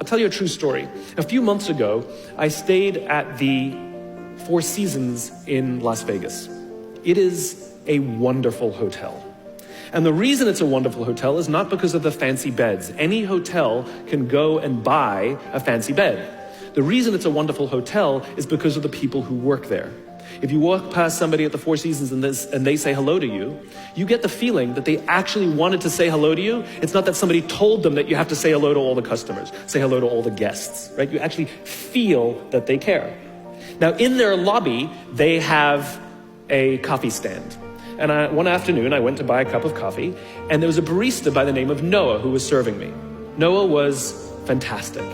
I'll tell you a true story. A few months ago, I stayed at the Four Seasons in Las Vegas. It is a wonderful hotel. And the reason it's a wonderful hotel is not because of the fancy beds. Any hotel can go and buy a fancy bed. The reason it's a wonderful hotel is because of the people who work there. If you walk past somebody at the Four Seasons and they say hello to you, you get the feeling that they actually wanted to say hello to you. It's not that somebody told them that you have to say hello to all the customers, say hello to all the guests, right? You actually feel that they care. Now, in their lobby, they have a coffee stand. And one afternoon, I went to buy a cup of coffee, and there was a barista by the name of Noah who was serving me. Noah was fantastic.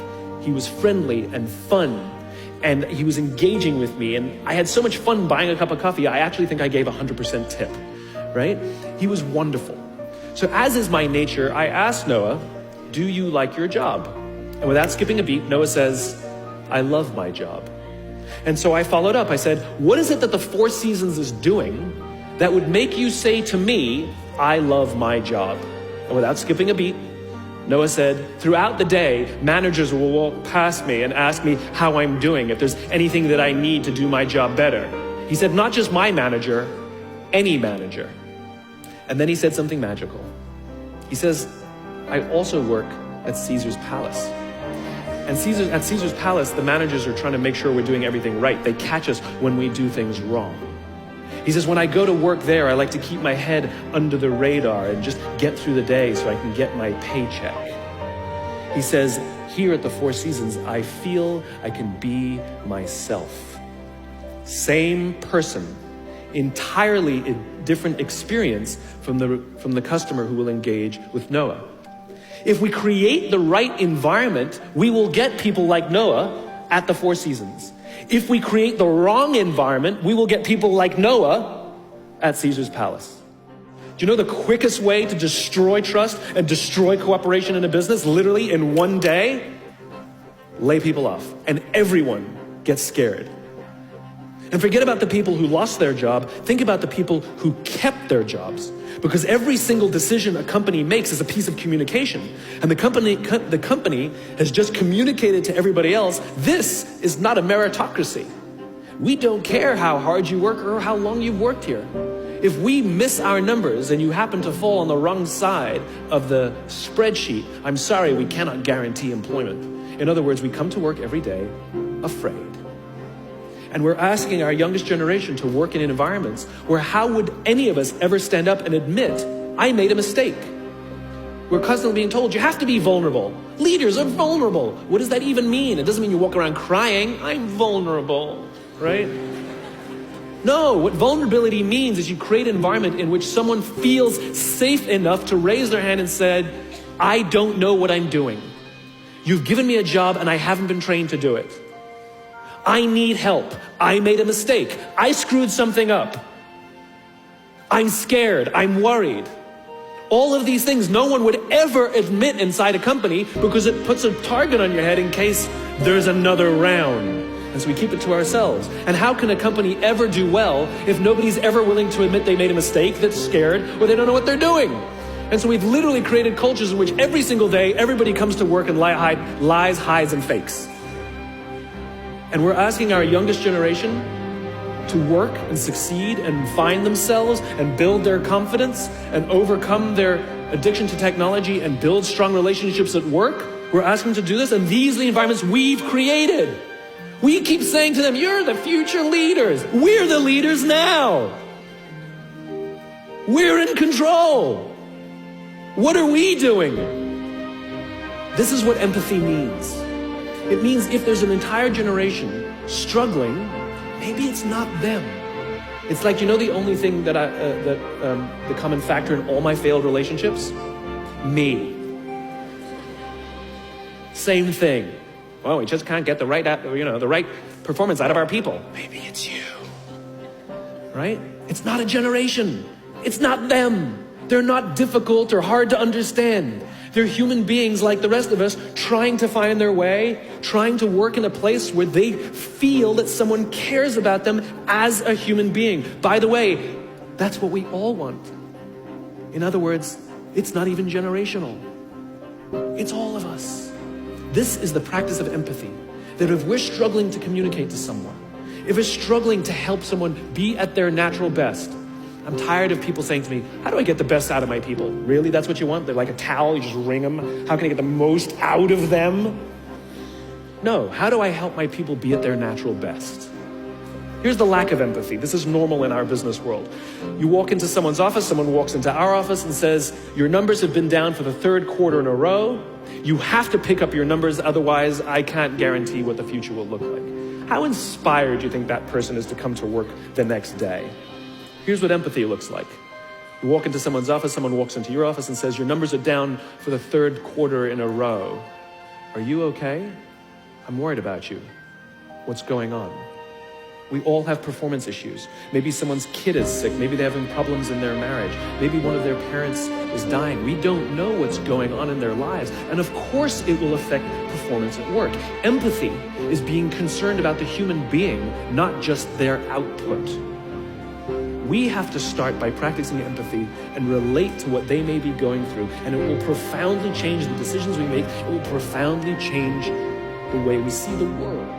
He was friendly and fun, and he was engaging with me, and I had so much fun buying a cup of coffee, I actually think I gave 100% tip, right? He was wonderful. So as is my nature, I asked Noah, do you like your job? And without skipping a beat, Noah says, I love my job. And so I followed up. I said, what is it that the Four Seasons is doing that would make you say to me, I love my job? And without skipping a beat, Noah said, throughout the day, managers will walk past me and ask me how I'm doing, if there's anything that I need to do my job better. He said, not just my manager, any manager. And then he said something magical. He says, I also work at Caesar's Palace. And at Caesar's Palace, the managers are trying to make sure we're doing everything right. They catch us when we do things wrong. He says, when I go to work there, I like to keep my head under the radar and just get through the day so I can get my paycheck. He says, here at the Four Seasons, I feel I can be myself. Same person, entirely different experience from the customer who will engage with Noah. If we create the right environment, we will get people like Noah at the Four Seasons. If we create the wrong environment, we will get people like Noah at Caesar's Palace. Do you know the quickest way to destroy trust and destroy cooperation in a business, literally in one day? Lay people off, and everyone gets scared. And forget about the people who lost their job. Think about the people who kept their jobs. Because every single decision a company makes is a piece of communication. And the company has just communicated to everybody else, this is not a meritocracy. We don't care how hard you work or how long you've worked here. If we miss our numbers and you happen to fall on the wrong side of the spreadsheet, I'm sorry, we cannot guarantee employment. In other words, we come to work every day afraid. And we're asking our youngest generation to work in environments where how would any of us ever stand up and admit, I made a mistake? We're constantly being told, you have to be vulnerable. Leaders are vulnerable. What does that even mean? It doesn't mean you walk around crying, I'm vulnerable, right? No, what vulnerability means is you create an environment in which someone feels safe enough to raise their hand and said, I don't know what I'm doing. You've given me a job and I haven't been trained to do it. I need help. I made a mistake. I screwed something up. I'm scared. I'm worried. All of these things no one would ever admit inside a company because it puts a target on your head in case there's another round. And so we keep it to ourselves. And how can a company ever do well if nobody's ever willing to admit they made a mistake, that's scared, or they don't know what they're doing? And so we've literally created cultures in which every single day everybody comes to work and lies, hides, and fakes. And we're asking our youngest generation to work and succeed and find themselves and build their confidence and overcome their addiction to technology and build strong relationships at work. We're asking them to do this, and these are the environments we've created. We keep saying to them, you're the future leaders. We're the leaders now. We're in control. What are we doing? This is what empathy means. It means if there's an entire generation struggling, maybe it's not them. It's like, you know, the only thing that the common factor in all my failed relationships? Me. Same thing. Well, we just can't get the right performance out of our people. Maybe it's you. Right? It's not a generation. It's not them. They're not difficult or hard to understand. They're human beings like the rest of us, trying to find their way, trying to work in a place where they feel that someone cares about them as a human being. By the way, that's what we all want. In other words, it's not even generational. It's all of us. This is the practice of empathy. That if we're struggling to communicate to someone, if we're struggling to help someone be at their natural best, I'm tired of people saying to me, how do I get the best out of my people? Really, that's what you want? They're like a towel, you just wring them. How can I get the most out of them? No, how do I help my people be at their natural best? Here's the lack of empathy. This is normal in our business world. You walk into someone's office, someone walks into our office and says, your numbers have been down for the 3rd quarter in a row. You have to pick up your numbers, otherwise I can't guarantee what the future will look like. How inspired do you think that person is to come to work the next day? Here's what empathy looks like. You walk into someone's office, someone walks into your office and says, your numbers are down for the 3rd quarter in a row. Are you okay? I'm worried about you. What's going on? We all have performance issues. Maybe someone's kid is sick. Maybe they're having problems in their marriage. Maybe one of their parents is dying. We don't know what's going on in their lives. And of course it will affect performance at work. Empathy is being concerned about the human being, not just their output. We have to start by practicing empathy and relate to what they may be going through. And it will profoundly change the decisions we make. It will profoundly change the way we see the world.